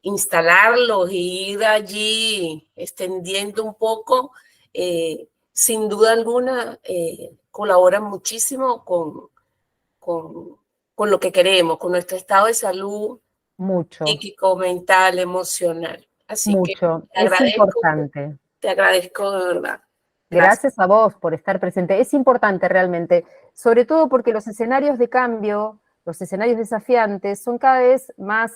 instalarlos y ir allí extendiendo un poco, sin duda alguna, colaboran muchísimo con lo que queremos, con nuestro estado de salud Mucho. psíquico, mental, emocional. Así que Mucho. te Es agradezco, importante. te agradezco de verdad. Gracias a vos por estar presente. Es importante realmente, sobre todo porque los escenarios de cambio, los escenarios desafiantes son cada vez más,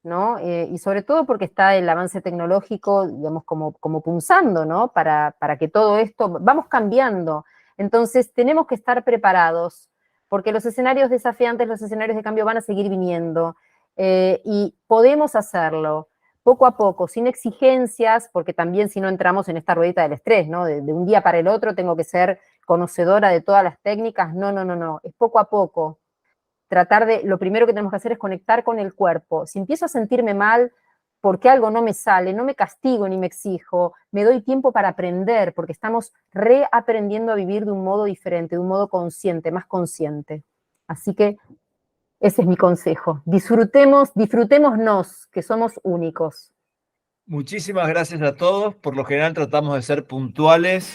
¿no? Y sobre todo porque está el avance tecnológico, digamos, como punzando, ¿no? Para que todo esto, vamos cambiando. Entonces, tenemos que estar preparados, porque los escenarios desafiantes, los escenarios de cambio van a seguir viniendo, y podemos hacerlo poco a poco, sin exigencias, porque también si no entramos en esta ruedita del estrés, ¿no? De un día para el otro tengo que ser conocedora de todas las técnicas. No, es poco a poco. Lo primero que tenemos que hacer es conectar con el cuerpo. Si empiezo a sentirme mal porque algo no me sale, no me castigo ni me exijo, me doy tiempo para aprender, porque estamos reaprendiendo a vivir de un modo diferente, de un modo consciente, más consciente. Así que ese es mi consejo. Disfrutémonos, que somos únicos. Muchísimas gracias a todos. Por lo general tratamos de ser puntuales